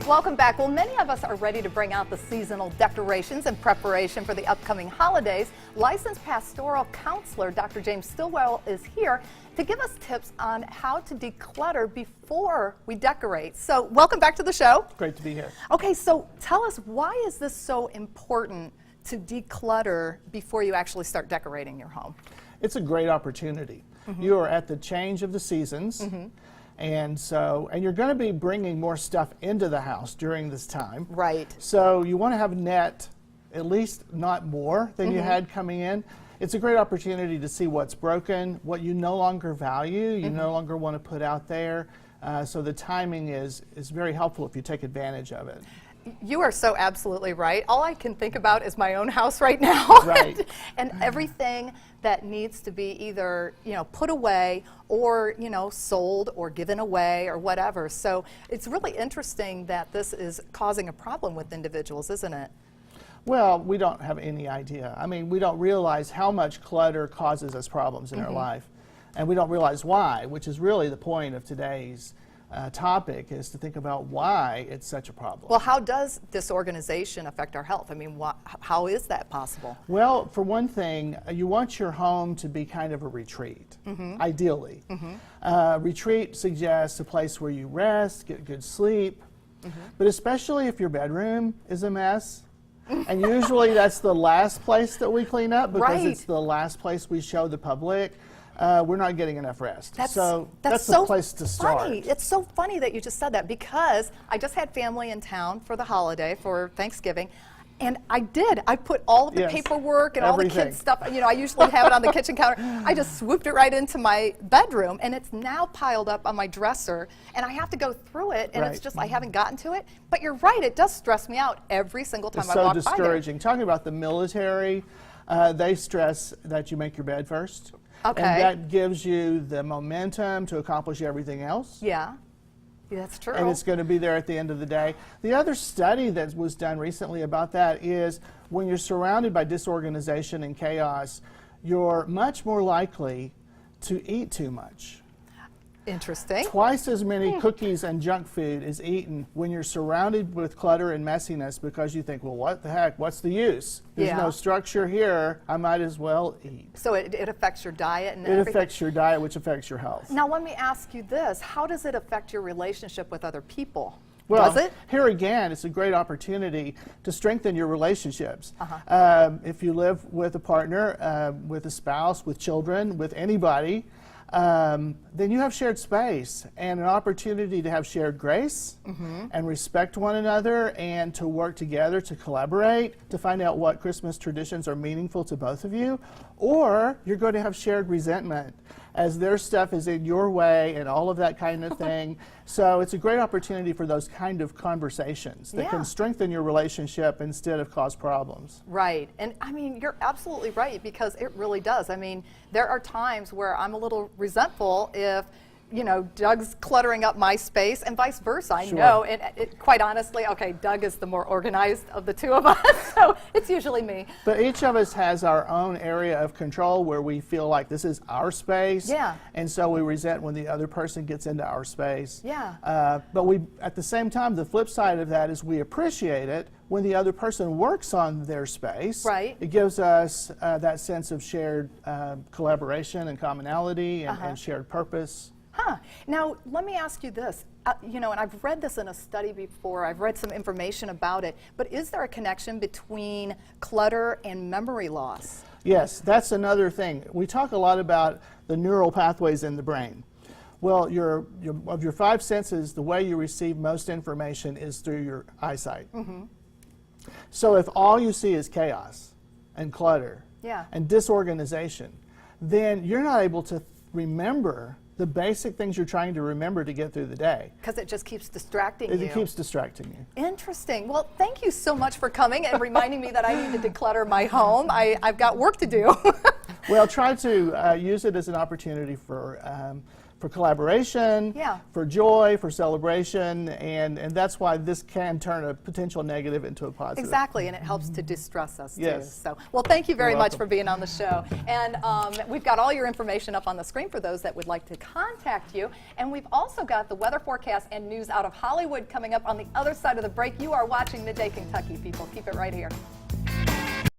Welcome back. Well, many of us are ready to bring out the seasonal decorations in preparation for the upcoming holidays. Licensed pastoral counselor Dr. James StillWell is here to give us tips on how to declutter before we decorate. So welcome back to the show. Great to be here. Okay, so tell us, why is this so important to declutter before you actually start decorating your home? It's a great opportunity. You are at the change of the seasons. And you're going to be bringing more stuff into the house during this time. Right. So you want to have net, at least not more than you had coming in. It's a great opportunity to see what's broken, what you no longer value, you no longer want to put out there. So the timing is very helpful if you take advantage of it. You are so absolutely right. All I can think about is my own house right now. Right. And everything that needs to be either, put away or, sold or given away or whatever. So it's really interesting that this is causing a problem with individuals, isn't it? Well, we don't have any idea. I mean, we don't realize how much clutter causes us problems in our life. And we don't realize why, which is really the point of today's topic, is to think about why it's such a problem. Well, how does disorganization affect our health? I mean, how is that possible? Well, for one thing, you want your home to be kind of a retreat, ideally. Retreat suggests a place where you rest, get good sleep, but especially if your bedroom is a mess. And usually that's the last place that we clean up because it's the last place we show the public. We're not getting enough rest. that's so the place to start. Funny. It's so funny that you just said that, because I just had family in town for the holiday, for Thanksgiving, and I put all of the paperwork and all the kids' stuff, I usually have it on the kitchen counter. I just swooped it right into my bedroom, and it's now piled up on my dresser, and I have to go through it, and it's just, I haven't gotten to it. But you're right, it does stress me out every single time I walk by there. It's so discouraging. Talking about the military, they stress that you make your bed first. Okay. And that gives you the momentum to accomplish everything else. Yeah, that's true. And it's going to be there at the end of the day. The other study that was done recently about that is when you're surrounded by disorganization and chaos, you're much more likely to eat too much. Interesting. Twice as many cookies and junk food is eaten when you're surrounded with clutter and messiness, because you think, well, what the heck? What's the use? There's no structure here. I might as well eat. So it affects your diet and everything? It affects your diet, which affects your health. Now, let me ask you this. How does it affect your relationship with other people? Well, does it? Here again, it's a great opportunity to strengthen your relationships. If you live with a partner, with a spouse, with children, with anybody, then you have shared space and an opportunity to have shared grace and respect one another, and to work together, to collaborate, to find out what Christmas traditions are meaningful to both of you. Or you're going to have shared resentment as their stuff is in your way and all of that kind of thing. So it's a great opportunity for those kind of conversations that can strengthen your relationship instead of cause problems. Right. And I mean, you're absolutely right, because it really does. I mean, there are times where I'm a little resentful if Doug's cluttering up my space, and vice versa. I know, and quite honestly, okay, Doug is the more organized of the two of us, so it's usually me. But each of us has our own area of control where we feel like this is our space, and so we resent when the other person gets into our space. But we, at the same time, the flip side of that is we appreciate it when the other person works on their space. It gives us that sense of shared collaboration and commonality and shared purpose. Now, let me ask you this. And I've read this in a study before. I've read some information about it. But is there a connection between clutter and memory loss? Yes, that's another thing. We talk a lot about the neural pathways in the brain. Well, of your five senses, the way you receive most information is through your eyesight. So if all you see is chaos and clutter and disorganization, then you're not able to remember the basic things you're trying to remember to get through the day. Because it just keeps distracting you. It keeps distracting you. Interesting. Well, thank you so much for coming and reminding me that I need to declutter my home. I've got work to do. Well, try to use it as an opportunity for collaboration, for joy, for celebration, and that's why this can turn a potential negative into a positive. Exactly, and it helps to distress us Yes. too. So, well, thank you very You're much welcome. for being on the show. And we've got all your information up on the screen for those that would like to contact you. And we've also got the weather forecast and news out of Hollywood coming up on the other side of the break. You are watching Midday Kentucky, people. Keep it right here.